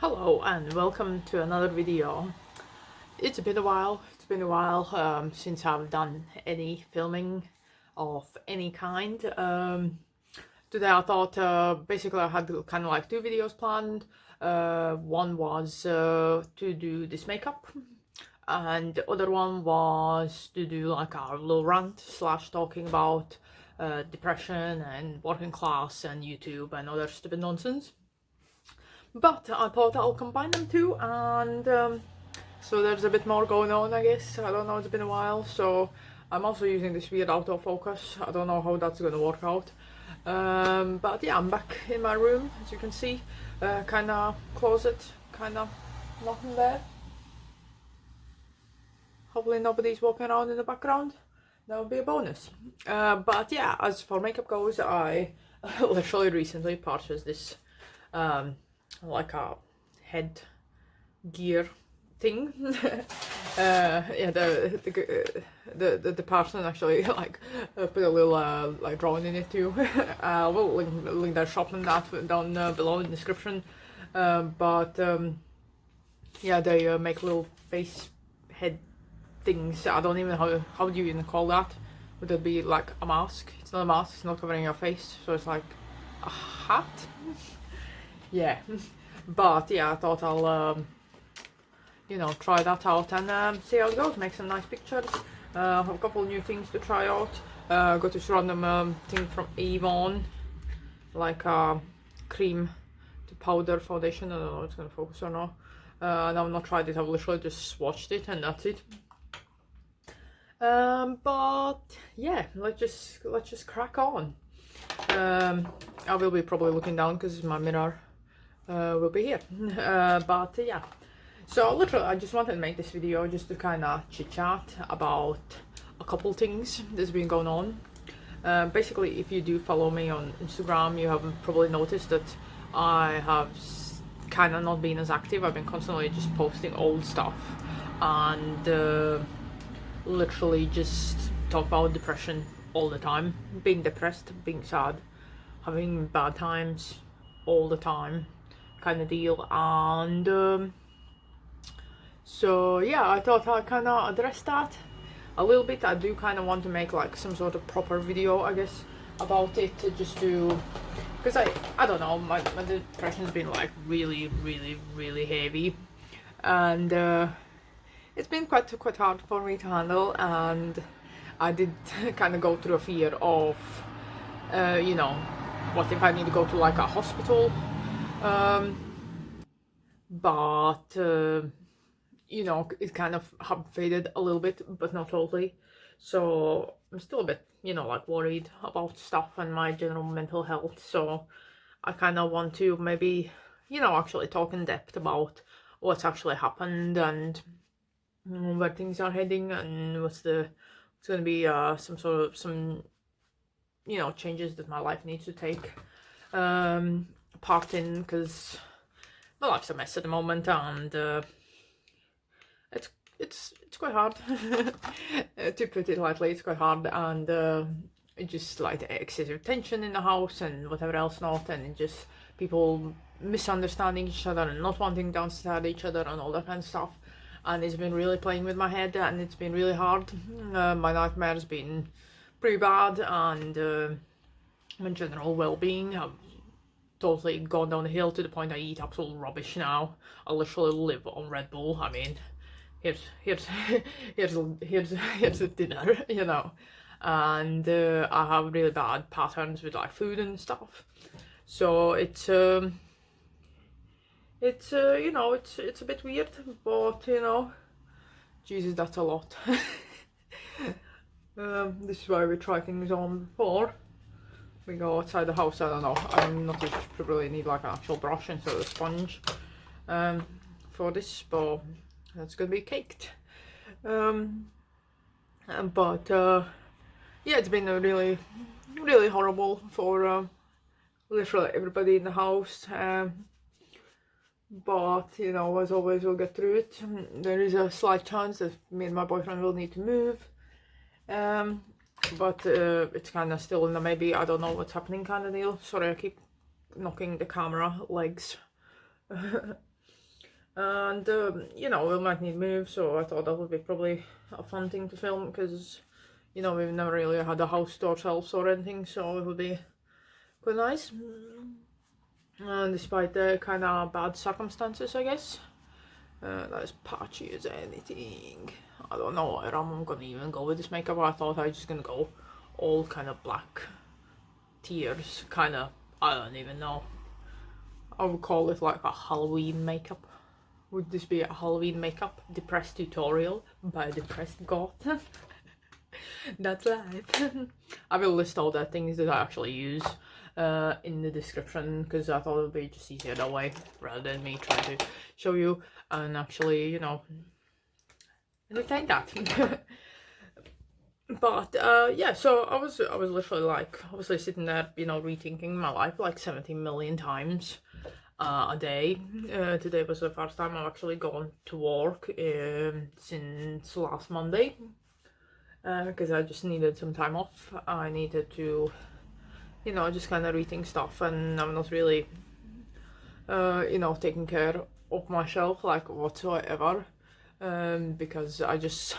Hello and welcome to another video. It's been a while. Since I've done any filming of any kind. Today I thought basically I had kind of like two videos planned. One was to do this makeup, and the other one was to do like a little rant slash talking about depression and working class and YouTube and other stupid nonsense. But I thought I'll combine them two, and so there's a bit more going on, I guess. I don't know, it's been a while, so I'm also using this weird autofocus. I don't know how that's gonna work out. But yeah, I'm back in my room, as you can see. Kinda closet, kinda nothing there. Hopefully nobody's walking around in the background. That would be a bonus. But yeah, as for makeup goes, I literally recently purchased this like a head gear thing. Yeah, the person actually like put a little like drawing in it too. We'll link their shop and that down below in the description. Yeah, they make little face head things. I don't even know how do you even call that. Would it be like a mask? It's not a mask, it's not covering your face, so it's like a hat. Yeah. But yeah, I thought I'll you know, try that out and see how it goes, make some nice pictures. Have a couple new things to try out. Got this random thing from Avon, like a cream to powder foundation. I don't know if it's gonna focus or not. And I've not tried it, I've literally just swatched it and that's it. But yeah, let's just crack on. I will be probably looking down because my mirror will be here. But yeah, so literally I just wanted to make this video just to kind of chit chat about a couple things that's been going on. Basically, if you do follow me on Instagram, you have probably noticed that I have kind of not been as active. I've been constantly just posting old stuff and literally just talk about depression all the time, being depressed, being sad, having bad times all the time kind of deal. And so yeah, I thought I'd kind of address that a little bit. I do kind of want to make like some sort of proper video, I guess, about it, just to, because I don't know, my depression's been like really heavy, and it's been quite hard for me to handle. And I did kind of go through a fear of you know, what if I need to go to like a hospital, but you know, it kind of have faded a little bit, but not totally. So I'm still a bit, you know, like worried about stuff and my general mental health. So I kind of want to maybe, you know, actually talk in depth about what's actually happened and where things are heading, and what's going to be some you know, changes that my life needs to take part in, because my life's a mess at the moment, and it's quite hard. To put it lightly, it's quite hard, and just like the excessive tension in the house and whatever else not, and just people misunderstanding each other and not wanting to understand each other and all that kind of stuff. And it's been really playing with my head, and it's been really hard. My nightmare's been pretty bad, and my general well-being have totally gone down the hill to the point I eat absolute rubbish now. I literally live on Red Bull. I mean, here's a dinner, you know. And I have really bad patterns with like food and stuff. So it's you know, it's a bit weird, but you know, Jesus, that's a lot. This is why we try things on before we go outside the house. I don't know, I'm not sure, probably need like an actual brush instead of a sponge for this, but that's gonna be caked. But yeah, it's been a really horrible for literally everybody in the house. But you know, as always, we'll get through it. There is a slight chance that me and my boyfriend will need to move, but it's kind of still in the maybe, I don't know what's happening kind of deal. Sorry, I keep knocking the camera legs. and you know, we might need move, so I thought that would be probably a fun thing to film, because you know, we've never really had a house to ourselves or anything, so it would be quite nice. Despite the kind of bad circumstances, I guess. Not as patchy as anything. I don't know where I'm gonna even go with this makeup. I thought I was just gonna go all kind of black tears, kind of, I don't even know. I would call it like a Halloween makeup. Would this be a Halloween makeup depressed tutorial by a depressed goth? That's life. I will list all the things that I actually use in the description, because I thought it would be just easier that way rather than me trying to show you and actually, you know, entertain that. But yeah, so I was literally like, obviously sitting there, you know, rethinking my life like 17 million times a day. Today was the first time I've actually gone to work since last Monday, because I just needed some time off. I needed to, you know, just kind of rethink stuff, and I'm not really you know, taking care of myself like whatsoever, because I just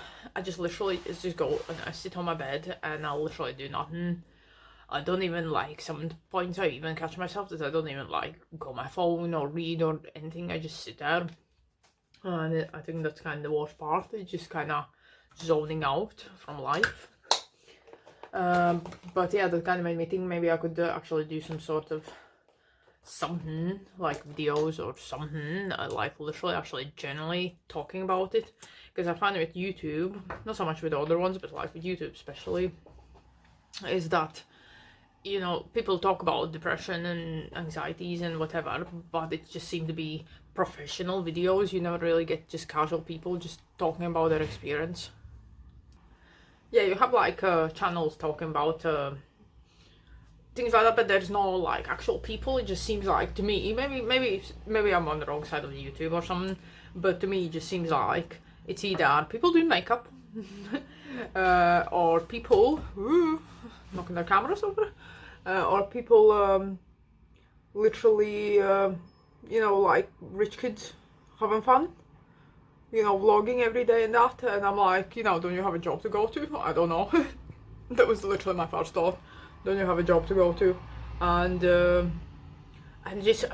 literally just go and I sit on my bed and I literally do nothing. I don't even, like, some points I even catch myself that I don't even like go on my phone or read or anything. I just sit there, and I think that's kind of the worst part. It's just kind of zoning out from life. But yeah, that kind of made me think maybe I could actually do some sort of something like videos or something, like literally actually generally talking about it, because I find with YouTube, not so much with other ones, but like with YouTube especially, is that, you know, people talk about depression and anxieties and whatever, but it just seemed to be professional videos. You never really get just casual people just talking about their experience. Yeah, you have like channels talking about things like that, but there's no like actual people. It just seems like, to me, maybe I'm on the wrong side of YouTube or something, but to me it just seems like it's either people doing makeup or people knocking their cameras over, or people literally you know, like rich kids having fun, you know, vlogging every day and that. And I'm like, you know, don't you have a job to go to? I don't know. That was literally my first thought. Don't you have a job to go to? And just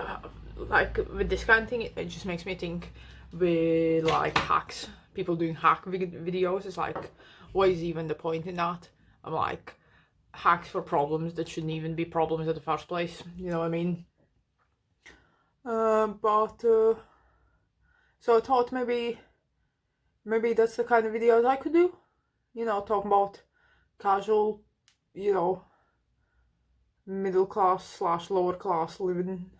like with this kind of thing, it just makes me think with like hacks, people doing hack videos. It's like, what is even the point in that? I'm like, hacks for problems that shouldn't even be problems in the first place. You know what I mean? So I thought maybe that's the kind of videos I could do. You know, talking about casual, you know, middle class slash lower class living,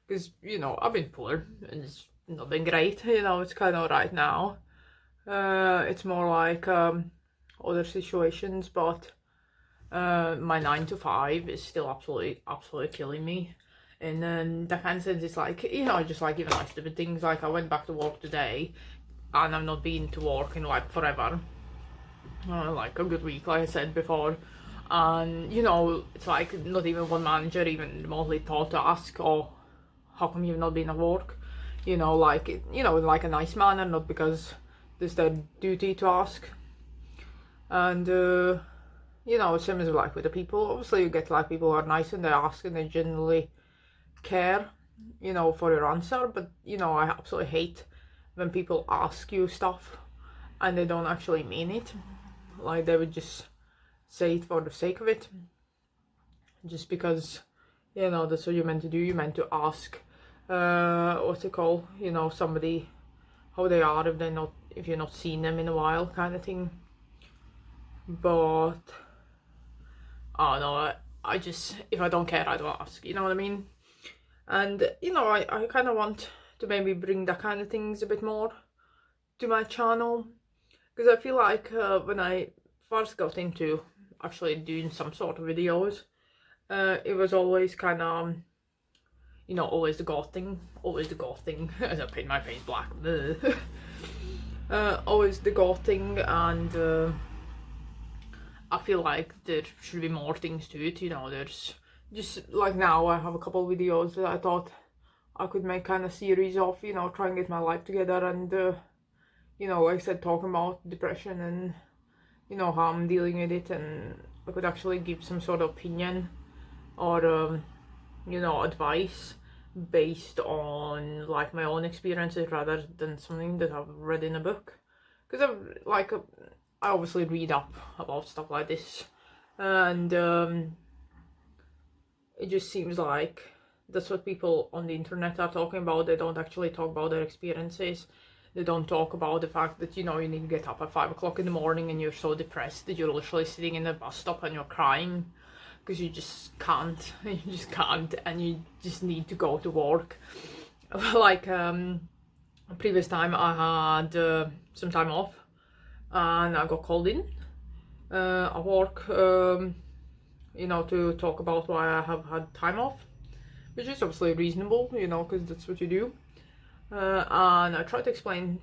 because, you know, I've been poor and it's not been great. You know, it's kind of right now. It's more like other situations, but my 9 to 5 is still absolutely killing me. And then that kind of sense, it's like, you know, just like even like stupid things, like I went back to work today and I've not been to work in like forever, like a good week, like I said before. And, you know, it's like not even one manager even remotely thought to ask, oh, how come you've not been at work? You know, like, you know, in like a nice manner, not because it's their duty to ask. And you know, same as like with the people, obviously you get like people who are nice and they ask and they genuinely care, you know, for your answer. But, you know, I absolutely hate when people ask you stuff and they don't actually mean it. Like, they would just say it for the sake of it, just because, you know, that's what you're meant to do. You're meant to ask what's it called, you know, somebody how they are if you're not seen them in a while, kind of thing. But I don't know, I just, if I don't care, I don't ask, you know what I mean? And, you know, I kind of want to maybe bring that kind of things a bit more to my channel, because I feel like when I first got into actually doing some sort of videos, it was always kind of, you know, always the goth thing, as I paint my face black. Always the goth thing, and I feel like there should be more things to it, you know. There's just like, now I have a couple of videos that I thought I could make kind of series of, you know, try and get my life together and, you know, like I said, talking about depression and, you know, how I'm dealing with it, and I could actually give some sort of opinion or, you know, advice based on like my own experiences rather than something that I've read in a book. Because I obviously read up about stuff like this, and it just seems like that's what people on the internet are talking about. They don't actually talk about their experiences. They don't talk about the fact that, you know, you need to get up at 5 o'clock in the morning and you're so depressed that you're literally sitting in a bus stop and you're crying because you just can't. You just can't, and you just need to go to work. Like, previous time I had some time off and I got called in at work, you know, to talk about why I have had time off, which is obviously reasonable, you know, because that's what you do. And I tried to explain,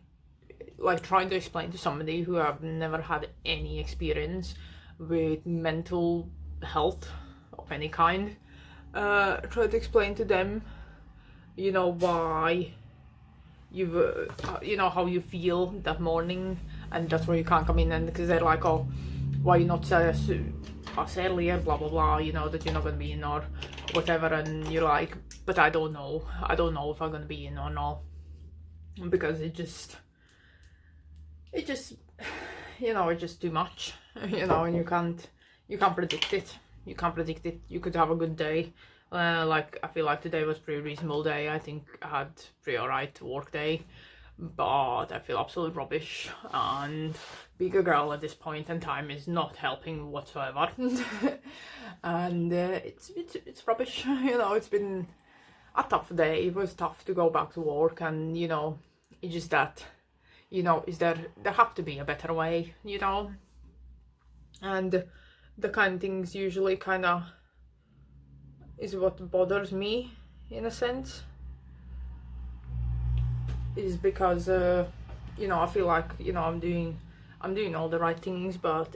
like trying to explain to somebody who have never had any experience with mental health of any kind, try to explain to them, you know, why you've, you know, how you feel that morning, and that's why you can't come in, and because they're like, oh, why you not say us earlier, blah blah blah, you know, that you're not gonna be in or whatever, and you're like, but I don't know if I'm gonna be in or not, because it just, you know, it's just too much, you know, and you can't predict it. You can't predict it. You could have a good day. Like, I feel like today was a pretty reasonable day. I think I had pretty alright work day, but I feel absolutely rubbish, and being a girl at this point in time is not helping whatsoever. And it's rubbish. You know, it's been a tough day. It was tough to go back to work, and, you know, it's just that, you know, there have to be a better way, you know, and the kind of things usually kind of is what bothers me in a sense, is because you know, I feel like, you know, I'm doing all the right things, but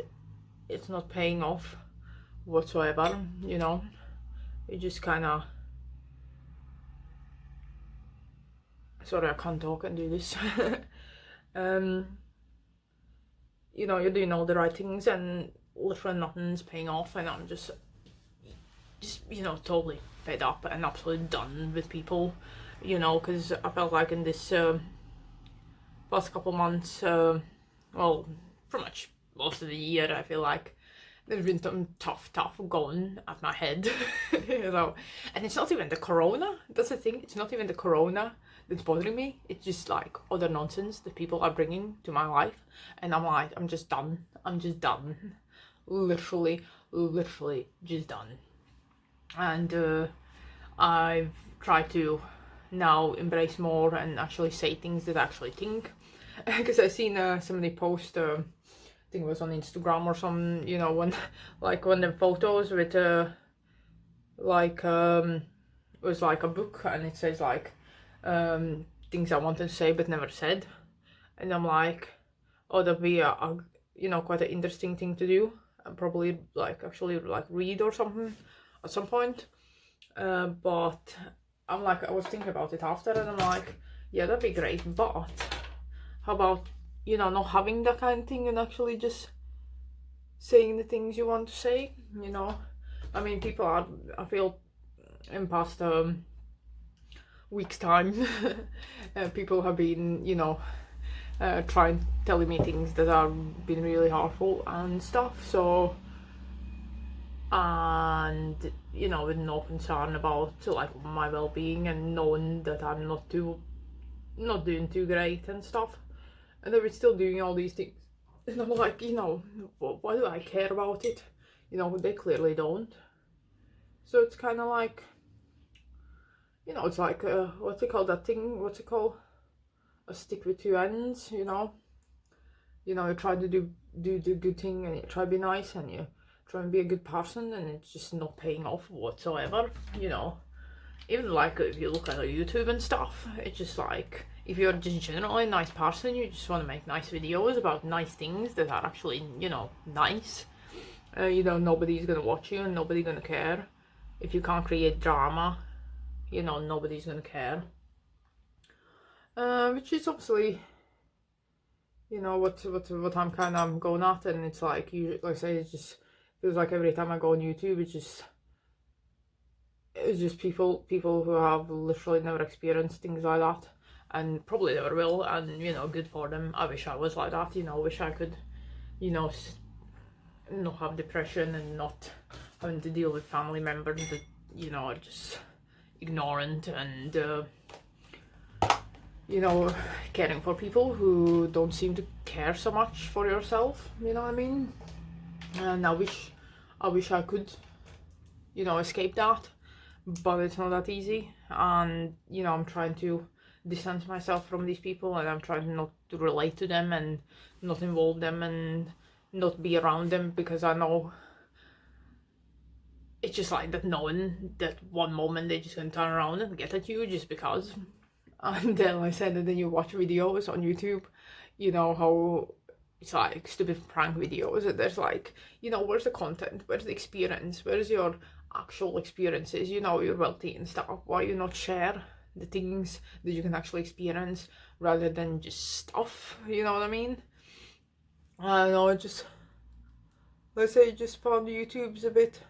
it's not paying off whatsoever, you know. It just kind of, sorry, I can't talk and do this. You know, you're doing all the right things and literally nothing's paying off, and I'm just, you know, totally fed up and absolutely done with people, you know, because I felt like in this past couple months, well, pretty much most of the year, I feel like there's been some tough going at my head, you know, and it's not even the corona, that's the thing, it's not even the corona that's bothering me, it's just like other nonsense that people are bringing to my life, and I'm like, I'm just done, literally just done. And I've tried to now embrace more and actually say things that I actually think, because I've seen somebody post, I think it was on Instagram or some, you know, when like one of the photos with like it was like a book, and it says like things I wanted to say but never said, and I'm like, oh, that'd be a you know, quite an interesting thing to do, and probably like actually like read or something at some point, but I'm like, I was thinking about it after, and I'm like, yeah, that'd be great, but how about, you know, not having that kind of thing and actually just saying the things you want to say, you know. I mean, people are, I feel, in past week's time, people have been, you know, telling me things that have been really harmful and stuff, so, and, you know, with no concern about like my well-being and knowing that I'm not doing too great and stuff, and they were still doing all these things, and I'm like, you know, why do I care about it? You know, they clearly don't. So it's kind of like, you know, it's like what's it called, that thing, what's it called, a stick with two ends, you know. You know, you try to do the good thing, and you try to be nice, and you try and be a good person, and it's just not paying off whatsoever, you know. Even like if you look at YouTube and stuff, it's just like, if you're just generally a nice person, you just want to make nice videos about nice things that are actually, you know, nice, you know, nobody's gonna watch you and nobody's gonna care if you can't create drama, you know, nobody's gonna care. Which is obviously, you know, what I'm kind of going at, and it's like, you, like I say, it just feels like every time I go on YouTube, it's just people who have literally never experienced things like that, and probably never will, and, you know, good for them. I wish I was like that, you know, wish I could, you know, not have depression and not having to deal with family members that, you know, are just ignorant and, you know, caring for people who don't seem to care so much for yourself, you know what I mean? And I wish I could, you know, escape that, but it's not that easy. And, you know, I'm trying to distance myself from these people, and I'm trying not to relate to them and not involve them and not be around them, because I know it's just like that, knowing that one moment they're just gonna turn around and get at you just because. And then, like I said, and then you watch videos on YouTube, you know, how it's like stupid prank videos, and there's like, you know, where's the content, where's the experience, where's your actual experiences, you know, you're wealthy and stuff, why you not share the things that you can actually experience rather than just stuff, you know what I mean? I don't know, I just, let's say, just found YouTube's a bit,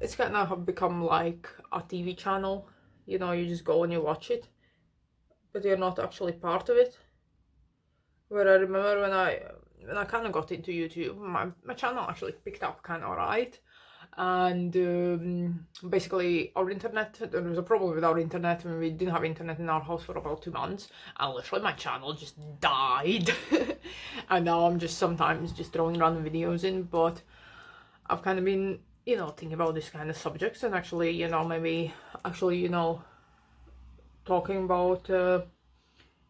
it's kind of become like a TV channel, you know, you just go and you watch it, but you're not actually part of it. Where I remember when I kind of got into YouTube, my channel actually picked up kind of alright, and basically our internet, there was a problem with our internet when we didn't have internet in our house for about 2 months, and literally my channel just died. And now I'm just sometimes just throwing random videos in, but I've kind of been, you know, thinking about this kind of subjects, and actually, you know, maybe actually, you know, talking about,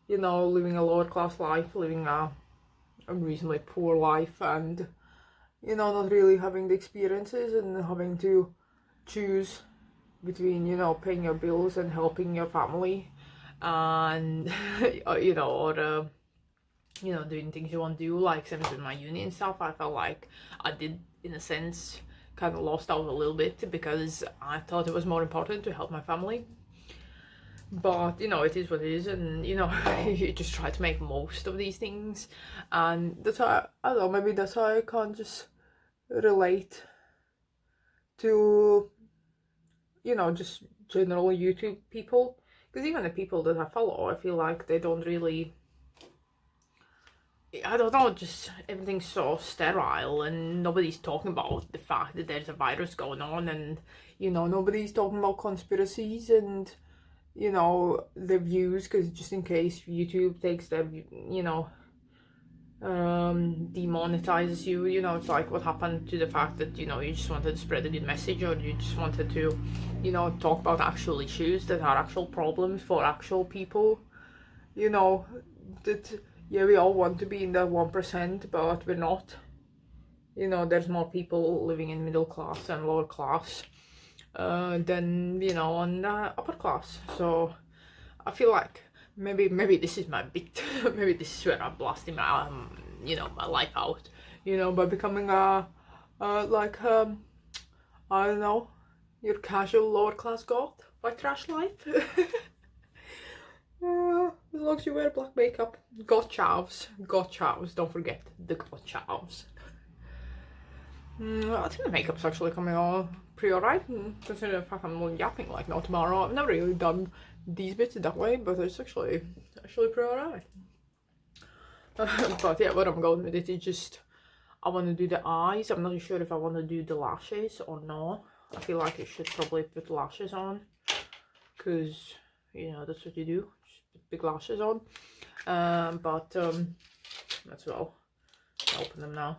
you know, living a lower class life, living a reasonably poor life, and, you know, not really having the experiences and having to choose between, you know, paying your bills and helping your family, and you know, or you know, doing things you want to do, like same with my uni and stuff. I felt like I did, in a sense, kind of lost out a little bit because I thought it was more important to help my family. But, you know, it is what it is, and, you know, you just try to make most of these things, and that's why, I don't know, maybe that's why I can't just relate to, you know, just general YouTube people, because even the people that I follow, I feel like they don't really, I don't know, just everything's so sterile, and nobody's talking about the fact that there's a virus going on, and, you know, nobody's talking about conspiracies and, you know, the views, because just in case YouTube takes their, you know, demonetizes you, you know, it's like what happened to the fact that, you know, you just wanted to spread a good message, or you just wanted to, you know, talk about actual issues that are actual problems for actual people, you know, that, yeah, we all want to be in that 1%, but we're not, you know, there's more people living in middle class and lower class than, you know, on the upper class. So I feel like maybe this is my bit, maybe this is where I'm blasting my you know, my life out, you know, by becoming a like I don't know, your casual lower class goth, like trash life. As long as you wear black makeup, goth chows, don't forget the goth chows. I think the makeup's actually coming on pretty alright, considering the fact I'm only yapping like no tomorrow. I've never really done these bits that way, but it's actually pretty alright. But yeah, where I'm going with it is just, I want to do the eyes. I'm not sure if I want to do the lashes or not. I feel like I should probably put lashes on, because, you know, that's what you do, just put big lashes on. But as well, I'll open them now.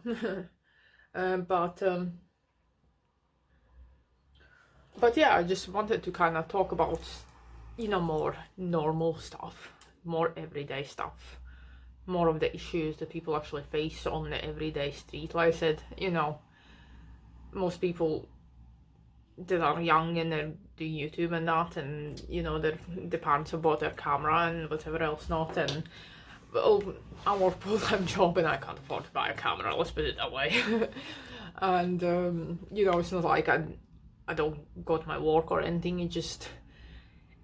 But yeah, I just wanted to kind of talk about, you know, more normal stuff, more everyday stuff, more of the issues that people actually face on the everyday street. Like I said, you know, most people that are young and they're doing YouTube and that, and, you know, their parents have bought their camera and whatever else not, and, well, I work a full-time job and I can't afford to buy a camera, let's put it that way. And you know, it's not like I don't go to my work or anything, it just,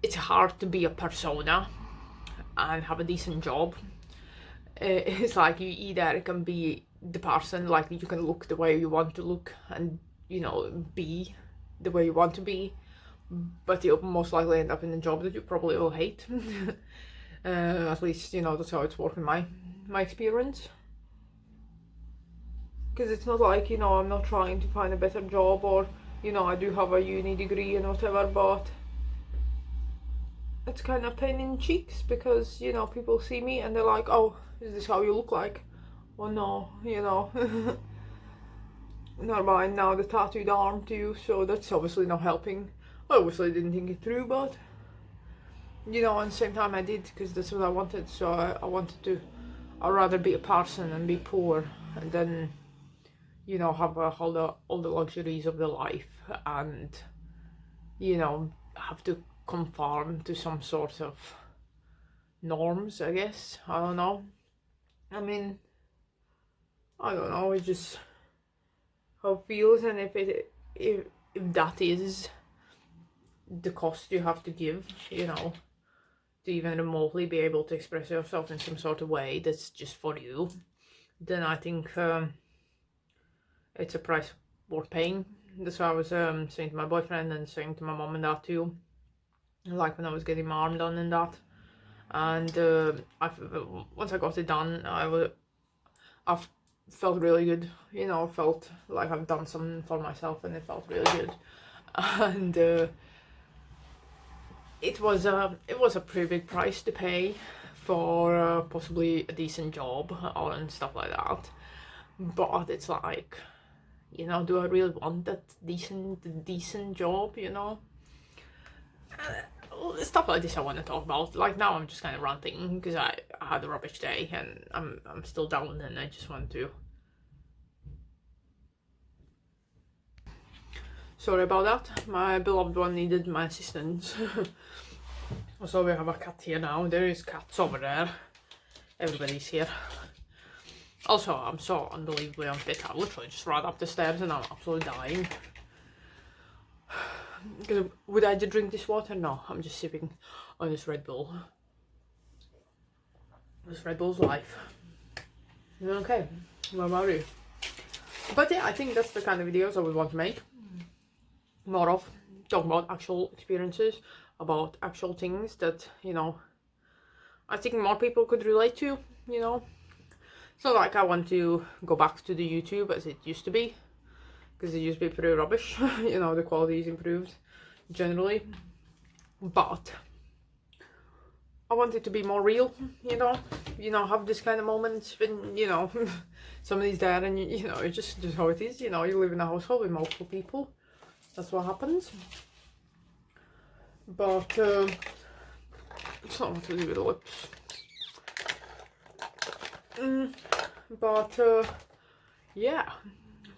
it's hard to be a persona and have a decent job. It's like you either can be the person, like you can look the way you want to look and, you know, be the way you want to be, but you'll most likely end up in a job that you probably will hate. At least, you know, that's how it's worked in my experience. Because it's not like, you know, I'm not trying to find a better job, or, you know, I do have a uni degree and whatever, but it's kind of pain in cheeks because, you know, people see me and they're like, oh, is this how you look like? Oh no, you know. Never mind, now the tattooed arm too, so that's obviously not helping. I obviously didn't think it through, but, you know, at the same time I did, because that's what I wanted. So I wanted to, I'd rather be a person and be poor and then, you know, have all the luxuries of the life and, you know, have to conform to some sort of norms, I guess. I don't know. I mean, I don't know, it's just how it feels, and if that is the cost you have to give, you know, to even remotely be able to express yourself in some sort of way that's just for you, then I think it's a price worth paying. That's what I was saying to my boyfriend and saying to my mom and dad too, like when I was getting my arm done and that. And once I got it done, I felt really good, you know. Felt like I've done something for myself, and it felt really good. And it was a pretty big price to pay for possibly a decent job and stuff like that. But it's like, you know, do I really want that decent job, you know? Stuff like this I want to talk about. Like now I'm just kind of ranting because I had a rubbish day and I'm still down, and I just want to. Sorry about that. My beloved one needed my assistance. So we have a cat here now. There is cats over there. Everybody's here. Also, I'm so unbelievably unfit. I literally just ran up the stairs and I'm absolutely dying. Because would I drink this water? No, I'm just sipping on this Red Bull. This Red Bull's life. Okay, what about you? But yeah, I think that's the kind of videos I would want to make. More of talking about actual experiences, about actual things that, you know, I think more people could relate to, you know. It's not like I want to go back to the YouTube as it used to be, because it used to be pretty rubbish. You know, the quality is improved generally, but I want it to be more real, you know, have this kind of moments when, you know, somebody's there and you know, it's just how it is, you know. You live in a household with multiple people, that's what happens. But it's not what to do with the lips. But yeah,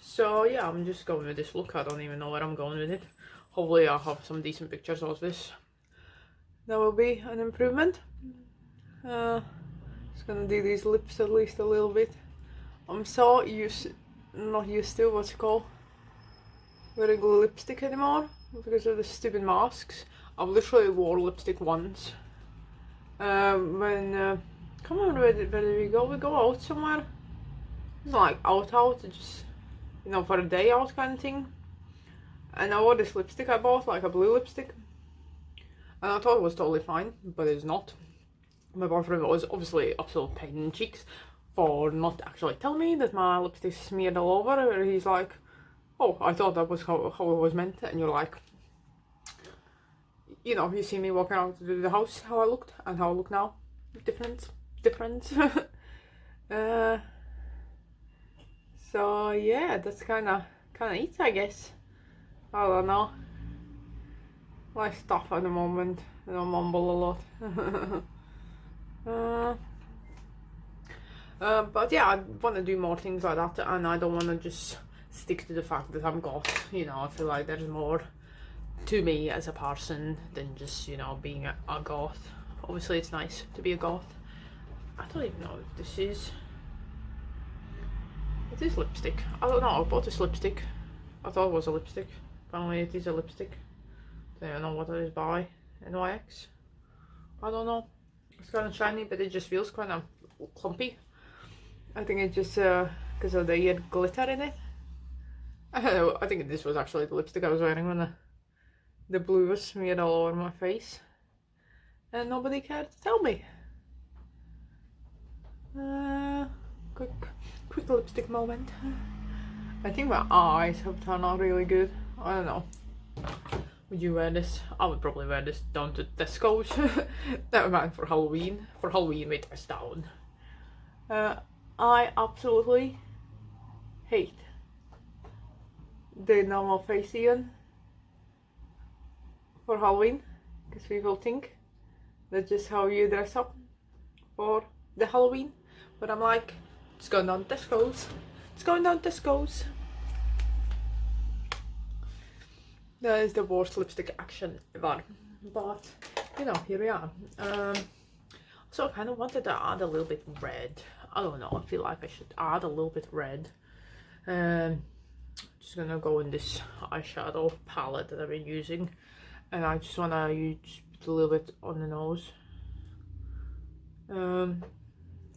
so yeah, I'm just going with this look. I don't even know where I'm going with it. Hopefully I'll have some decent pictures of this. That will be an improvement. Just gonna do these lips at least a little bit. I'm so not used to what's it called, regular lipstick anymore because of the stupid masks. I've literally wore lipstick once. When come on, where did we go? We go out somewhere. It's like out, just, you know, for a day out kind of thing. And I wore this lipstick I bought, like a blue lipstick. And I thought it was totally fine, but it's not. My boyfriend was obviously absolute pain in the cheeks for not actually telling me that my lipstick smeared all over. He's like, oh, I thought that was how it was meant. And you're like, you know, you see me walking out to the house, how I looked and how I look now. Difference. So yeah, that's kind of it, I guess. I don't know. My stuff at the moment, I don't mumble a lot. But yeah, I want to do more things like that, and I don't want to just stick to the fact that I'm goth. You know, I feel like there's more to me as a person than just, you know, being a goth. Obviously it's nice to be a goth. I don't even know if this is... It is lipstick. I don't know, I bought this lipstick. I thought it was a lipstick. Apparently it is a lipstick. I don't know what it is by. NYX. I don't know. It's kind of shiny, but it just feels kind of clumpy. I think it's just because of the glitter in it. I don't know. I think this was actually the lipstick I was wearing when the blue was smeared all over my face. And nobody cared to tell me. Quick lipstick moment. I think my eyes have turned out really good. I don't know. Would you wear this? I would probably wear this down to Tesco's. Never mind for Halloween. For Halloween we dress down. I absolutely hate the normal face Cien for Halloween, because people think that's just how you dress up for the Halloween. But I'm like, it's going down Tesco's. It's going down Tesco's. That is the worst lipstick action ever. But, you know, here we are. So I kind of wanted to add a little bit red. I don't know, I feel like I should add a little bit red. Just gonna go in this eyeshadow palette that I've been using. And I just wanna use a little bit on the nose.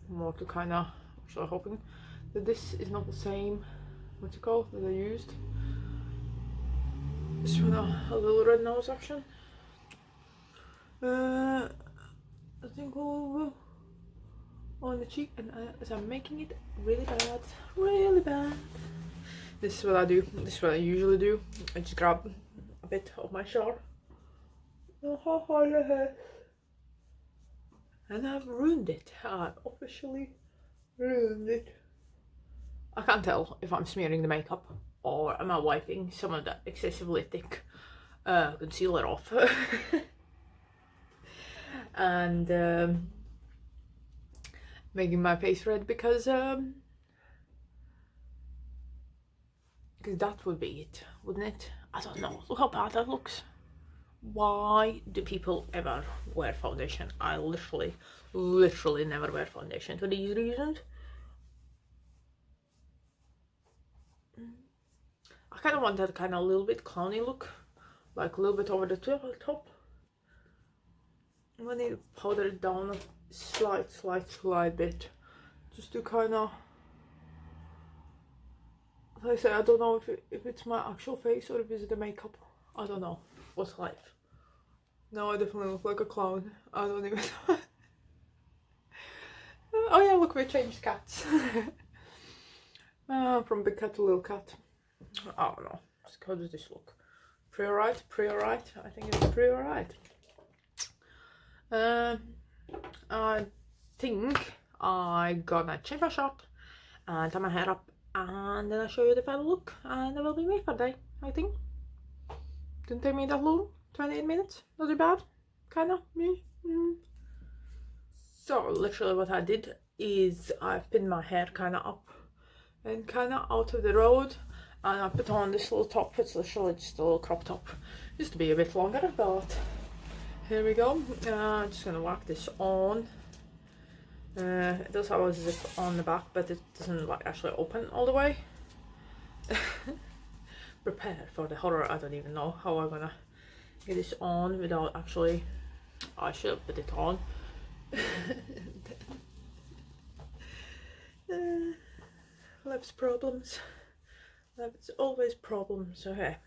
More to kind of, actually hoping that this is not the same, what's it called, that I used. Just want a little red nose action. I think we'll go on the cheek, and as I'm making it really bad. This is what I do. This is what I usually do. I just grab a bit of my Mascara. And I've ruined it. I've officially ruined it. I can't tell if I'm smearing the makeup or am I wiping some of that excessively thick concealer off. And making my face red because that would be it, wouldn't it? I don't know. Look how bad that looks. Why do people ever wear foundation? I literally never wear foundation for these reasons. I kind of want that kind of little bit clowny look, like a little bit over the top. I'm gonna need to powder it down a slight bit, just to kind of, like I say, I don't know if it's my actual face or if it's the makeup. I don't know. What's life? No, I definitely look like a clown. I don't even know. Oh yeah, look, we changed cats. From big cat to little cat. I don't know. How does this look? Pretty alright? Pretty alright? I think it's pretty alright. I think I'm gonna change my shot and tie my hair up, and then I'll show you the final look, and it will be me for the day, I think. Didn't take me that long, 28 minutes, not too bad, kinda, me. So literally what I did is I pinned my hair kinda up and kinda out of the road, and I put on this little top. It's literally just a little crop top, just to be a bit longer, but here we go. I'm just gonna whack this on. It does have a zip on the back, but it doesn't like actually open all the way. Prepare for the horror. I don't even know how I'm gonna get this on without actually, I should put it on. Life's problems. Life's always problems. Okay.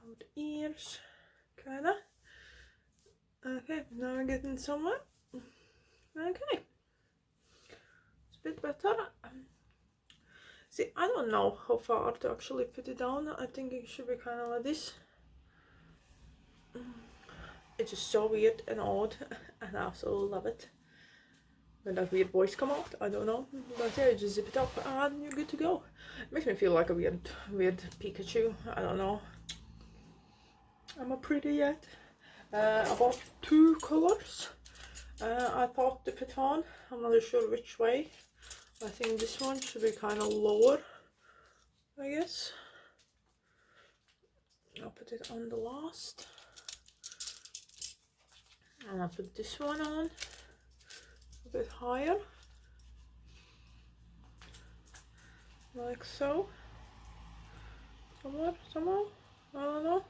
Out ears, kinda. Okay, now we're getting somewhere. Okay, it's a bit better. See, I don't know how far to actually put it down. I think it should be kind of like this. It's just so weird and odd, and I absolutely love it. When that weird voice come out, I don't know. But yeah, just zip it up and you're good to go. It makes me feel like a weird Pikachu. I don't know. Am I pretty yet? I bought 2 colors. I thought to put on. I'm not sure which way. I think this one should be kind of lower, I guess. I'll put it on the last. And I'll put this one on a bit higher. Like so. Somewhere. I don't know.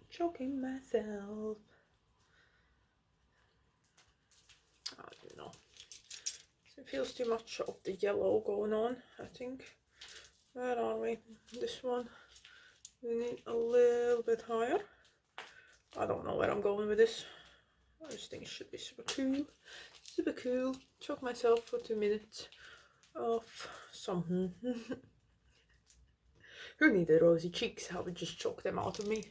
Choking myself. I don't know. It feels too much of the yellow going on, I think. Where are we? This one. We need a little bit higher. I don't know where I'm going with this. I just think it should be super cool. Super cool. Choke myself for 2 minutes of something. Who needed rosy cheeks? I would just choke them out of me.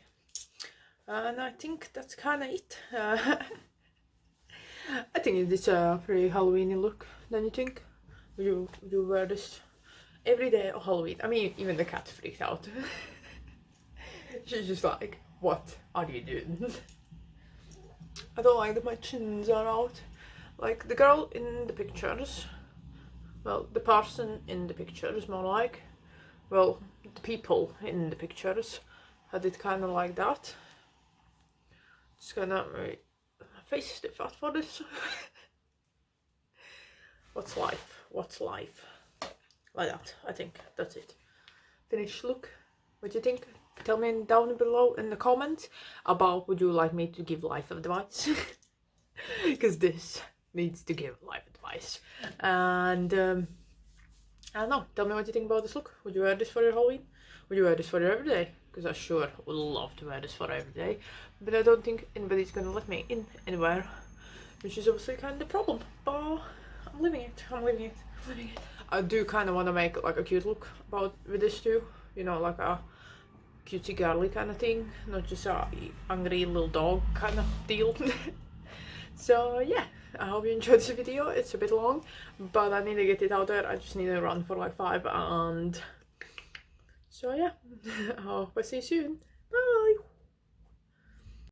And I think that's kind of it. I think it's a pretty Halloweeny look, don't you think? Would you wear this every day of Halloween? I mean, even the cat freaked out. She's just like, what are you doing? I don't like that my chins are out. Like the girl in the pictures, well, the person in the pictures more like, well, the people in the pictures had it kind of like that. It's kind of, my face is too fat for this. What's life? What's life? Like that, I think. That's it. Finished look. What do you think? Tell me down below in the comments about would you like me to give life advice? Because this needs to give life advice. And I don't know. Tell me what you think about this look. Would you wear this for your Halloween? Would you wear this for your everyday? Because I sure would love to wear this for every day. But I don't think anybody's gonna let me in anywhere. Which is obviously kind of the problem. But I'm living it. I'm living it. I'm living it. I do kind of want to make like a cute look with this too. You know, like a cutesy girly kind of thing. Not just a angry little dog kind of deal. So yeah, I hope you enjoyed this video. It's a bit long, but I need to get it out there. I just need to run for like 5 and so yeah, I hope I see you soon. Bye!